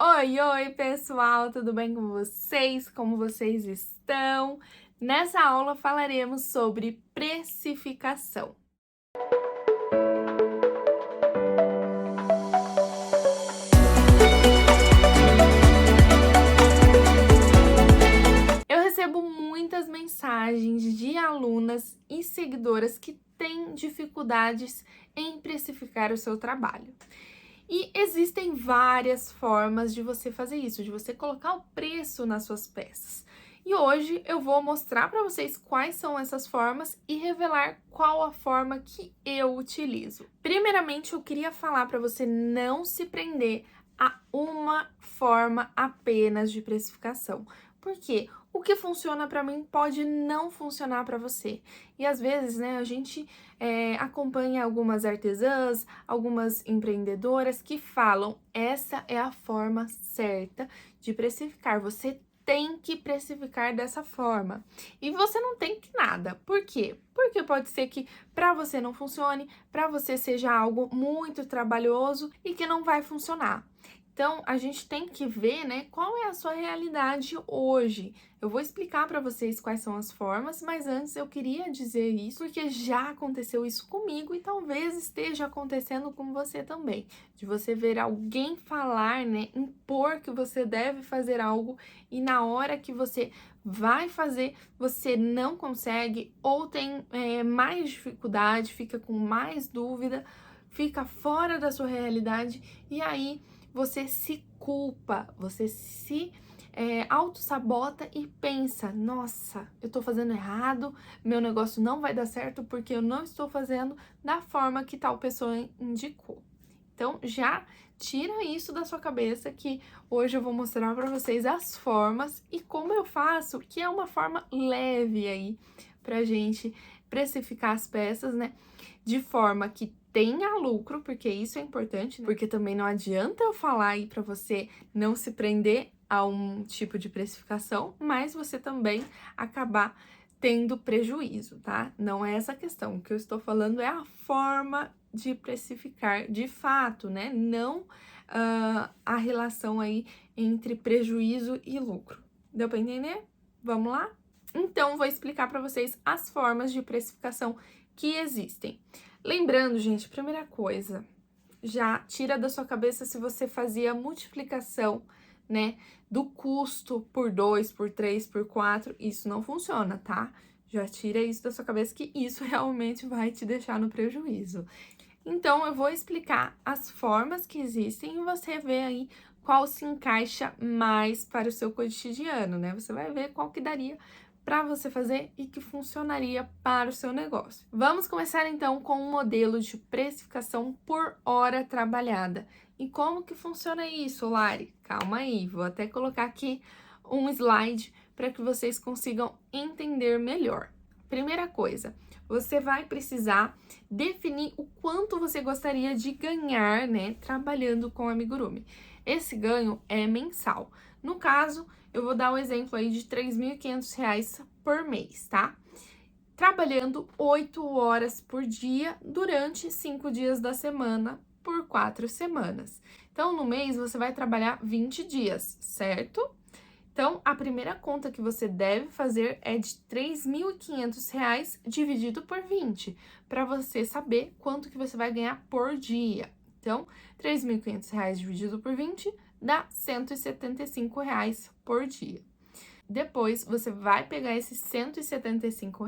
Oi, oi, pessoal, tudo bem com vocês? Como vocês estão? Nessa aula falaremos sobre precificação. Eu recebo muitas mensagens de alunas e seguidoras que têm dificuldades em precificar o seu trabalho. E existem várias formas de você fazer isso, de você colocar o preço nas suas peças. E hoje eu vou mostrar para vocês quais são essas formas e revelar qual a forma que eu utilizo. Primeiramente, eu queria falar para você não se prender a uma forma apenas de precificação. Por quê? O que funciona para mim pode não funcionar para você. E às vezes, né, a gente acompanha algumas artesãs, algumas empreendedoras que falam: essa é a forma certa de precificar. Você tem que precificar dessa forma. E você não tem que nada. Por quê? Porque pode ser que para você não funcione, para você seja algo muito trabalhoso e que não vai funcionar. Então, a gente tem que ver, né, qual é a sua realidade hoje. Eu vou explicar para vocês quais são as formas, mas antes eu queria dizer isso porque já aconteceu isso comigo e talvez esteja acontecendo com você também. De você ver alguém falar, né, impor que você deve fazer algo e na hora que você vai fazer, você não consegue ou tem mais dificuldade, fica com mais dúvida, fica fora da sua realidade e aí você se culpa, você se auto-sabota e pensa: nossa, eu tô fazendo errado, meu negócio não vai dar certo porque eu não estou fazendo da forma que tal pessoa indicou. Então, já tira isso da sua cabeça que hoje eu vou mostrar para vocês as formas e como eu faço, que é uma forma leve aí pra gente precificar as peças, né? De forma que tenha lucro, porque isso é importante, né? Porque também não adianta eu falar aí para você não se prender a um tipo de precificação, mas você também acabar tendo prejuízo, tá? Não é essa a questão. O que eu estou falando é a forma de precificar de fato, né? Não a relação aí entre prejuízo e lucro. Deu para entender? Vamos lá? Então, vou explicar para vocês as formas de precificação que existem. Lembrando, gente, primeira coisa, já tira da sua cabeça se você fazia multiplicação, né, do custo por 2, por 3, por 4, isso não funciona, tá? Já tira isso da sua cabeça que isso realmente vai te deixar no prejuízo. Então, eu vou explicar as formas que existem e você vê aí qual se encaixa mais para o seu cotidiano, né? Você vai ver qual que daria para você fazer e que funcionaria para o seu negócio. Vamos começar então com um modelo de precificação por hora trabalhada. E como que funciona isso, Lari? Calma aí, vou até colocar aqui um slide para que vocês consigam entender melhor. Primeira coisa, você vai precisar definir o quanto você gostaria de ganhar, né, trabalhando com amigurumi. Esse ganho é mensal. No caso, eu vou dar um exemplo aí de R$ 3.500 por mês, tá? Trabalhando 8 horas por dia durante 5 dias da semana por 4 semanas. Então, no mês, você vai trabalhar 20 dias, certo? Então, a primeira conta que você deve fazer é de R$ 3.500 dividido por 20, para você saber quanto que você vai ganhar por dia. Então, R$ 3.500 dividido por 20 dá R$ 175 por dia. Depois, você vai pegar esses R$ 175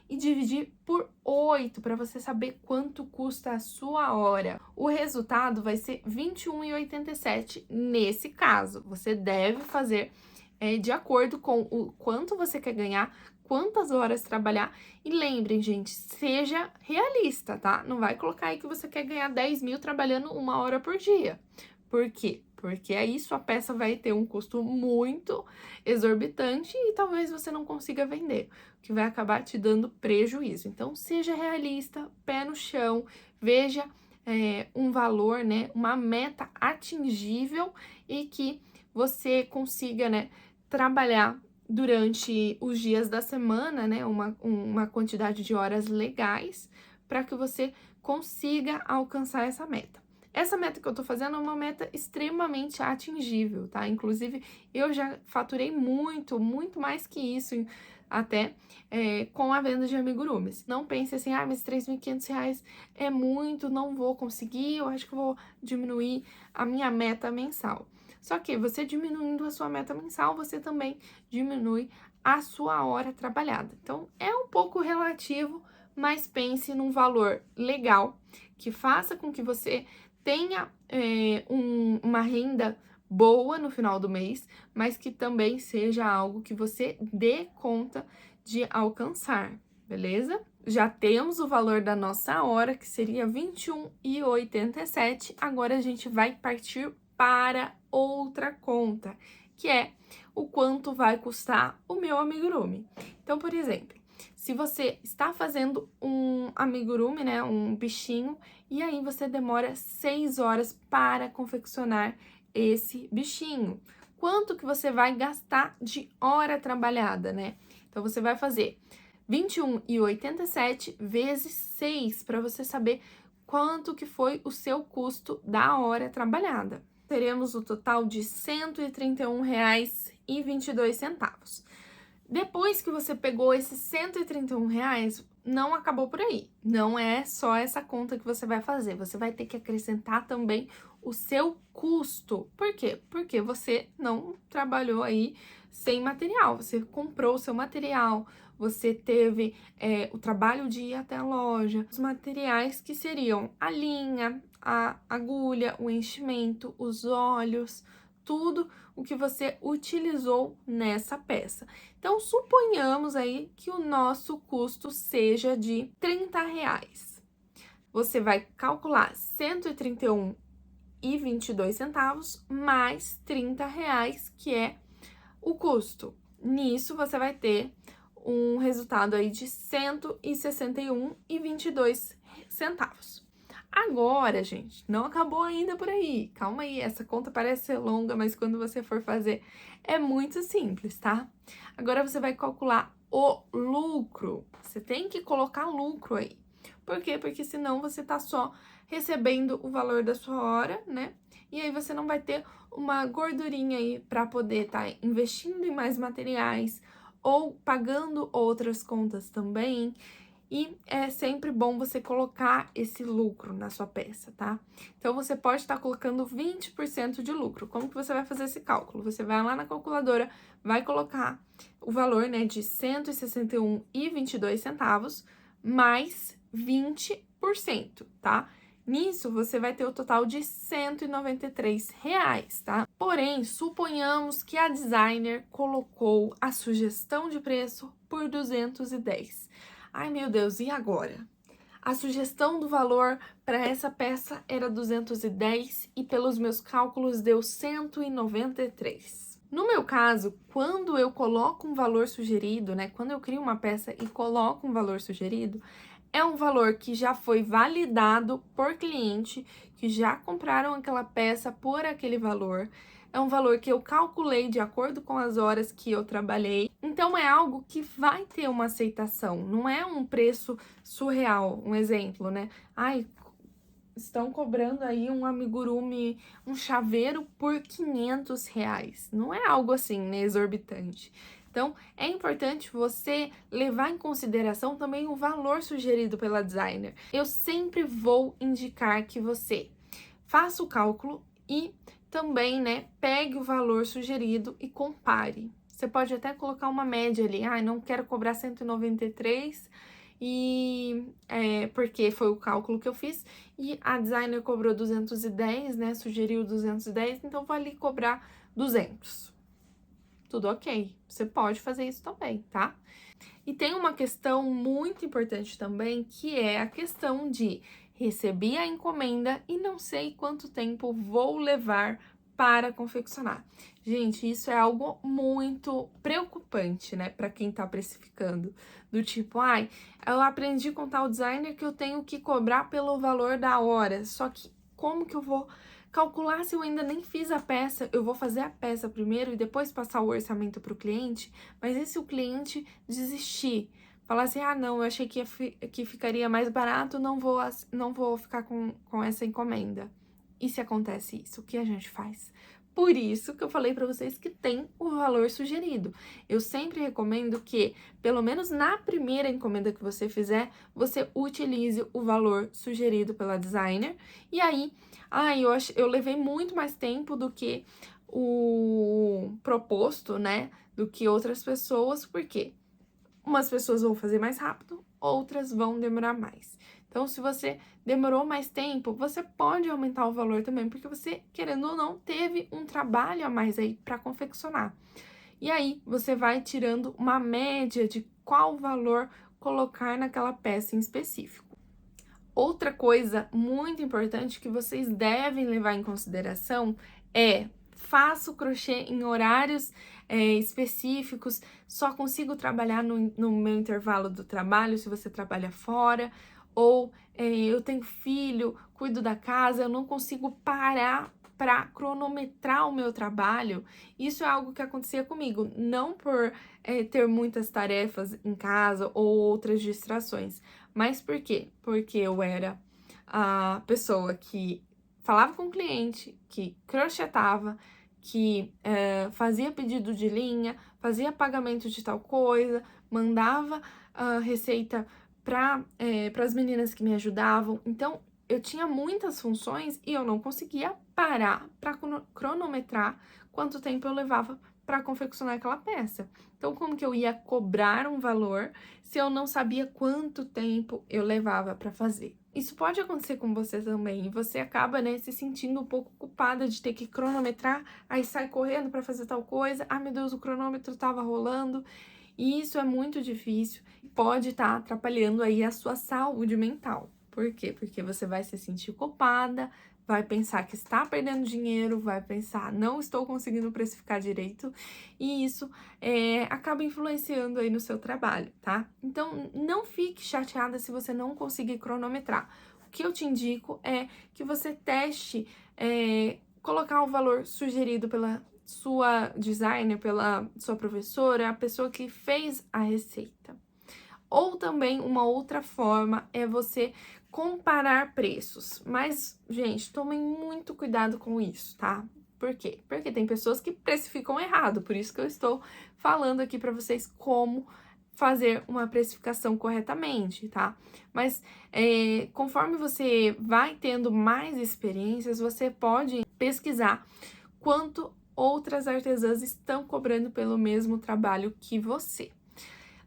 e dividir por 8 para você saber quanto custa a sua hora. O resultado vai ser R$ 21,87 nesse caso. Você deve fazer de acordo com o quanto você quer ganhar, quantas horas trabalhar. E lembrem, gente, seja realista, tá? Não vai colocar aí que você quer ganhar 10 mil trabalhando 1 hora por dia. Por quê? Porque aí sua peça vai ter um custo muito exorbitante e talvez você não consiga vender, o que vai acabar te dando prejuízo. Então, seja realista, pé no chão, veja um valor, né, uma meta atingível e que você consiga, né, trabalhar durante os dias da semana, né, uma quantidade de horas legais para que você consiga alcançar essa meta. Essa meta que eu tô fazendo é uma meta extremamente atingível, tá? Inclusive, eu já faturei muito mais que isso, até com a venda de amigurumis. Não pense assim, mas R$ 3.500 é muito, não vou conseguir, eu acho que vou diminuir a minha meta mensal. Só que você diminuindo a sua meta mensal, você também diminui a sua hora trabalhada. Então, é um pouco relativo, mas pense num valor legal, que faça com que você tenha uma renda boa no final do mês, mas que também seja algo que você dê conta de alcançar, beleza? Já temos o valor da nossa hora, que seria R$ 21,87. Agora a gente vai partir para outra conta, que é o quanto vai custar o meu amigurumi. Então, por exemplo, se você está fazendo um amigurumi, né, um bichinho, e aí você demora 6 horas para confeccionar esse bichinho. Quanto que você vai gastar de hora trabalhada, né? Então, você vai fazer 21,87 vezes 6 para você saber quanto que foi o seu custo da hora trabalhada. Teremos o total de R$ 131,22. Depois que você pegou esses R$ 131, não acabou por aí. Não é só essa conta que você vai fazer. Você vai ter que acrescentar também o seu custo. Por quê? Porque você não trabalhou aí sem material. Você comprou o seu material, você teve o trabalho de ir até a loja. Os materiais que seriam a linha, a agulha, o enchimento, os olhos, tudo o que você utilizou nessa peça. Então, suponhamos aí que o nosso custo seja de R$ 30. Você vai calcular R$ 131,22 mais R$ 30, que é o custo. Nisso, você vai ter um resultado aí de R$ 161,22. Agora, gente, não acabou ainda por aí. Calma aí, essa conta parece ser longa, mas quando você for fazer é muito simples, tá? Agora você vai calcular o lucro. Você tem que colocar lucro aí. Por quê? Porque senão você tá só recebendo o valor da sua hora, né? E aí você não vai ter uma gordurinha aí para poder estar investindo em mais materiais ou pagando outras contas também. E é sempre bom você colocar esse lucro na sua peça, tá? Então, você pode estar colocando 20% de lucro. Como que você vai fazer esse cálculo? Você vai lá na calculadora, vai colocar o valor, né, de R$ 161,22 mais 20%, tá? Nisso, você vai ter o total de R$ 193, tá? Porém, suponhamos que a designer colocou a sugestão de preço por 210. Ai, meu Deus, e agora? A sugestão do valor para essa peça era 210 e pelos meus cálculos deu 193. No meu caso, quando eu coloco um valor sugerido, né, quando eu crio uma peça e coloco um valor sugerido, é um valor que já foi validado por cliente, que já compraram aquela peça por aquele valor. É um valor que eu calculei de acordo com as horas que eu trabalhei. Então, é algo que vai ter uma aceitação. Não é um preço surreal. Um exemplo, né? Ai, estão cobrando aí um amigurumi, um chaveiro por R$ 500. Não é algo assim, né, exorbitante. Então, é importante você levar em consideração também o valor sugerido pela designer. Eu sempre vou indicar que você faça o cálculo e também, né, pegue o valor sugerido e compare. Você pode até colocar uma média ali. Não quero cobrar 193 porque foi o cálculo que eu fiz, e a designer cobrou 210, né, sugeriu 210, então vou ali cobrar 200. Tudo ok, você pode fazer isso também, tá? E tem uma questão muito importante também, que é a questão de recebi a encomenda e não sei quanto tempo vou levar para confeccionar. Gente, isso é algo muito preocupante, né, para quem tá precificando. Do tipo, eu aprendi com tal designer que eu tenho que cobrar pelo valor da hora, só que como que eu vou calcular se eu ainda nem fiz a peça? Eu vou fazer a peça primeiro e depois passar o orçamento para o cliente, mas e se o cliente desistir? Falar assim, não, eu achei que ficaria mais barato, não vou ficar com essa encomenda. E se acontece isso, o que a gente faz? Por isso que eu falei para vocês que tem o valor sugerido. Eu sempre recomendo que, pelo menos na primeira encomenda que você fizer, você utilize o valor sugerido pela designer. E aí, eu levei muito mais tempo do que o proposto, né? Do que outras pessoas, por quê? Umas pessoas vão fazer mais rápido, outras vão demorar mais. Então, se você demorou mais tempo, você pode aumentar o valor também, porque você, querendo ou não, teve um trabalho a mais aí para confeccionar. E aí, você vai tirando uma média de qual valor colocar naquela peça em específico. Outra coisa muito importante que vocês devem levar em consideração é: faço crochê em horários específicos, só consigo trabalhar no meu intervalo do trabalho se você trabalha fora, ou eu tenho filho, cuido da casa, eu não consigo parar para cronometrar o meu trabalho. Isso é algo que acontecia comigo, não por ter muitas tarefas em casa ou outras distrações, mas por quê? Porque eu era a pessoa que falava com o cliente, que crochetava, que fazia pedido de linha, fazia pagamento de tal coisa, mandava a receita para as meninas que me ajudavam. Então, eu tinha muitas funções e eu não conseguia parar para cronometrar quanto tempo eu levava para confeccionar aquela peça. Então, como que eu ia cobrar um valor se eu não sabia quanto tempo eu levava para fazer? Isso pode acontecer com você também, e você acaba, né, se sentindo um pouco culpada de ter que cronometrar, aí sai correndo para fazer tal coisa, meu Deus, o cronômetro tava rolando, e isso é muito difícil, pode estar atrapalhando aí a sua saúde mental. Por quê? Porque você vai se sentir culpada, vai pensar que está perdendo dinheiro, vai pensar, não estou conseguindo precificar direito, e isso acaba influenciando aí no seu trabalho, tá? Então, não fique chateada se você não conseguir cronometrar. O que eu te indico é que você teste colocar o valor sugerido pela sua designer, pela sua professora, a pessoa que fez a receita. Ou também uma outra forma é você comparar preços. Mas, gente, tomem muito cuidado com isso, tá? Por quê? Porque tem pessoas que precificam errado, por isso que eu estou falando aqui para vocês como fazer uma precificação corretamente, tá? Mas conforme você vai tendo mais experiências, você pode pesquisar quanto outras artesãs estão cobrando pelo mesmo trabalho que você.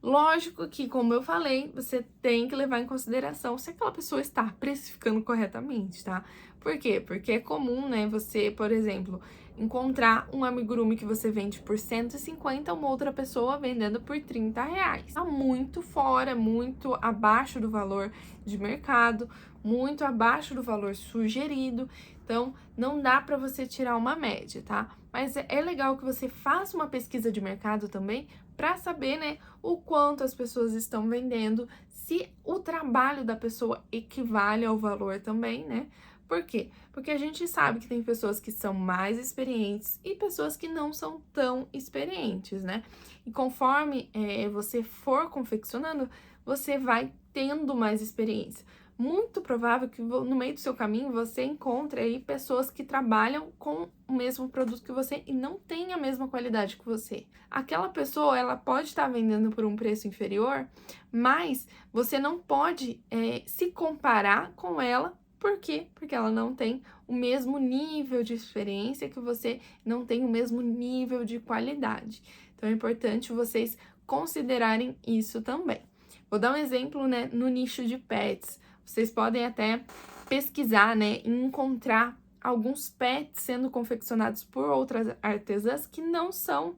Lógico que, como eu falei, você tem que levar em consideração se aquela pessoa está precificando corretamente, tá? Por quê? Porque é comum, né, você, por exemplo, encontrar um amigurumi que você vende por 150, uma outra pessoa vendendo por 30 reais. Tá muito fora, muito abaixo do valor de mercado, muito abaixo do valor sugerido. Então, não dá para você tirar uma média, tá? Mas é legal que você faça uma pesquisa de mercado também para saber, né, o quanto as pessoas estão vendendo, se o trabalho da pessoa equivale ao valor também, né? Por quê? Porque a gente sabe que tem pessoas que são mais experientes e pessoas que não são tão experientes, né? E conforme você for confeccionando, você vai tendo mais experiência. Muito provável que no meio do seu caminho você encontre aí pessoas que trabalham com o mesmo produto que você e não tem a mesma qualidade que você. Aquela pessoa, ela pode estar vendendo por um preço inferior, mas você não pode se comparar com ela. Por quê? Porque ela não tem o mesmo nível de experiência que você, não tem o mesmo nível de qualidade. Então é importante vocês considerarem isso também. Vou dar um exemplo, né, no nicho de pets. Vocês podem até pesquisar, né, e encontrar alguns pets sendo confeccionados por outras artesãs que não são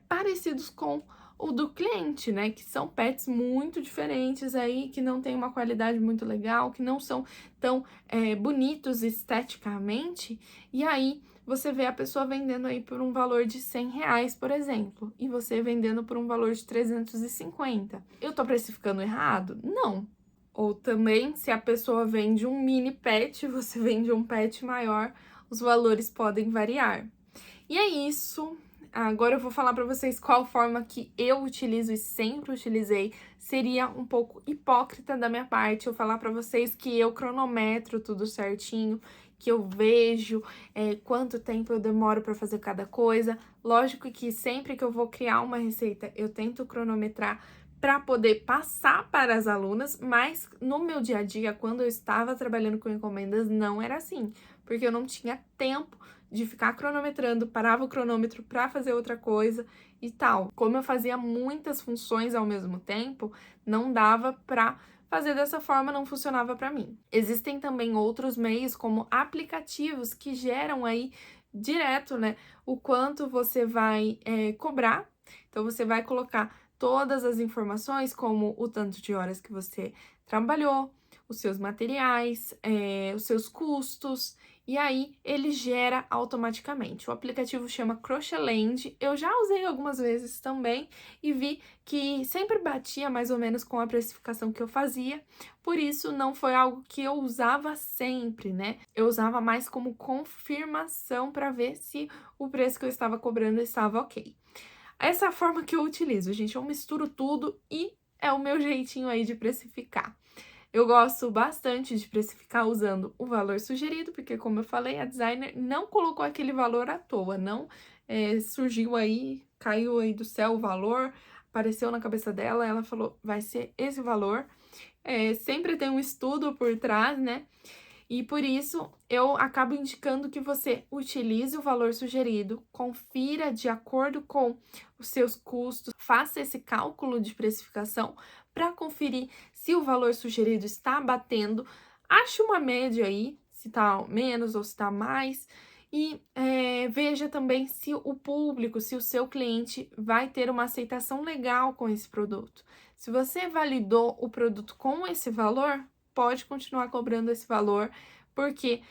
parecidos com o do cliente, né, que são pets muito diferentes aí, que não tem uma qualidade muito legal, que não são tão bonitos esteticamente, e aí você vê a pessoa vendendo aí por um valor de 100 reais, por exemplo, e você vendendo por um valor de 350. Eu tô precificando errado? Não. Ou também, se a pessoa vende um mini pet, você vende um pet maior, os valores podem variar. E é isso. Agora eu vou falar para vocês qual forma que eu utilizo e sempre utilizei. Seria um pouco hipócrita da minha parte eu falar para vocês que eu cronometro tudo certinho, que eu vejo, quanto tempo eu demoro para fazer cada coisa. Lógico que sempre que eu vou criar uma receita, eu tento cronometrar para poder passar para as alunas, mas no meu dia a dia, quando eu estava trabalhando com encomendas, não era assim, porque eu não tinha tempo de ficar cronometrando, parava o cronômetro para fazer outra coisa e tal. Como eu fazia muitas funções ao mesmo tempo, não dava para fazer dessa forma, não funcionava para mim. Existem também outros meios, como aplicativos, que geram aí direto, né, o quanto você vai cobrar. Então, você vai colocar todas as informações, como o tanto de horas que você trabalhou, os seus materiais, os seus custos, e aí ele gera automaticamente. O aplicativo chama Crochêland, eu já usei algumas vezes também e vi que sempre batia mais ou menos com a precificação que eu fazia, por isso não foi algo que eu usava sempre, né? Eu usava mais como confirmação para ver se o preço que eu estava cobrando estava ok. Essa é a forma que eu utilizo, gente, eu misturo tudo e é o meu jeitinho aí de precificar. Eu gosto bastante de precificar usando o valor sugerido, porque, como eu falei, a designer não colocou aquele valor à toa, não surgiu aí, caiu aí do céu o valor, apareceu na cabeça dela, ela falou, vai ser esse valor. Sempre tem um estudo por trás, né? E por isso, eu acabo indicando que você utilize o valor sugerido, confira de acordo com os seus custos, faça esse cálculo de precificação para conferir se o valor sugerido está batendo, ache uma média aí, se está menos ou se está mais, e veja também se o público, se o seu cliente vai ter uma aceitação legal com esse produto. Se você validou o produto com esse valor, pode continuar cobrando esse valor, porque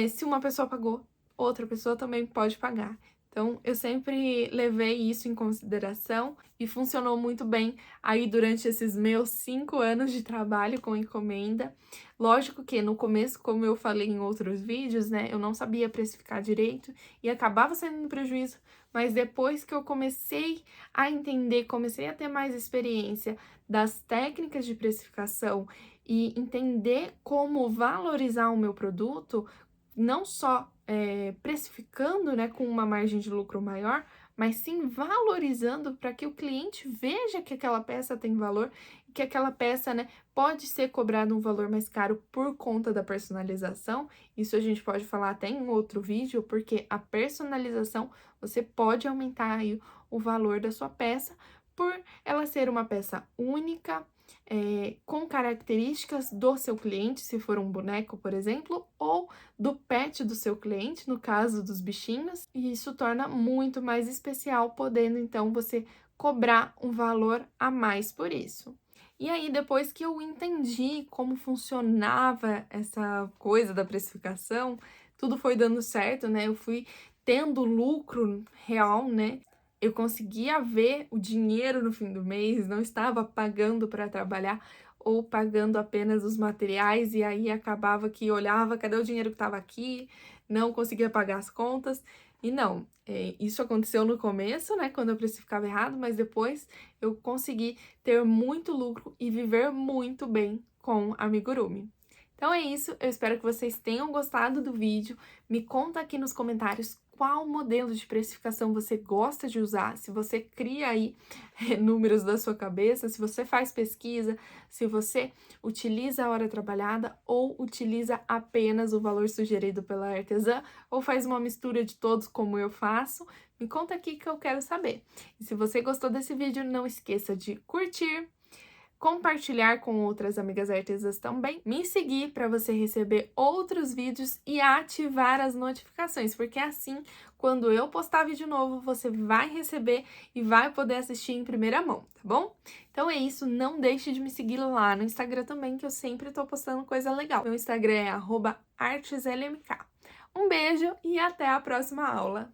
se uma pessoa pagou, outra pessoa também pode pagar. Então, eu sempre levei isso em consideração e funcionou muito bem aí durante esses meus 5 anos de trabalho com encomenda. Lógico que no começo, como eu falei em outros vídeos, né, eu não sabia precificar direito e acabava saindo no prejuízo, mas depois que eu comecei a entender, comecei a ter mais experiência das técnicas de precificação e entender como valorizar o meu produto, não só precificando, né, com uma margem de lucro maior, mas sim valorizando para que o cliente veja que aquela peça tem valor e que aquela peça, né, pode ser cobrado um valor mais caro por conta da personalização. Isso a gente pode falar até em outro vídeo, porque a personalização, você pode aumentar aí o valor da sua peça por ela ser uma peça única, com características do seu cliente, se for um boneco, por exemplo, ou do pet do seu cliente, no caso dos bichinhos, e isso torna muito mais especial, podendo então você cobrar um valor a mais por isso. E aí, depois que eu entendi como funcionava essa coisa da precificação, tudo foi dando certo, né? Eu fui tendo lucro real, né? Eu conseguia ver o dinheiro no fim do mês, não estava pagando para trabalhar ou pagando apenas os materiais, e aí acabava que olhava, cadê o dinheiro que estava aqui, não conseguia pagar as contas. E não, isso aconteceu no começo, né, quando eu precificava errado, mas depois eu consegui ter muito lucro e viver muito bem com a amigurumi. Então é isso, eu espero que vocês tenham gostado do vídeo. Me conta aqui nos comentários qual modelo de precificação você gosta de usar, se você cria aí números da sua cabeça, se você faz pesquisa, se você utiliza a hora trabalhada ou utiliza apenas o valor sugerido pela artesã ou faz uma mistura de todos como eu faço. Me conta aqui que eu quero saber. E se você gostou desse vídeo, não esqueça de curtir, compartilhar com outras amigas artesãs também, me seguir para você receber outros vídeos e ativar as notificações, porque assim, quando eu postar vídeo novo, você vai receber e vai poder assistir em primeira mão, tá bom? Então é isso, não deixe de me seguir lá no Instagram também, que eu sempre tô postando coisa legal. Meu Instagram é @arteslmk. Um beijo e até a próxima aula!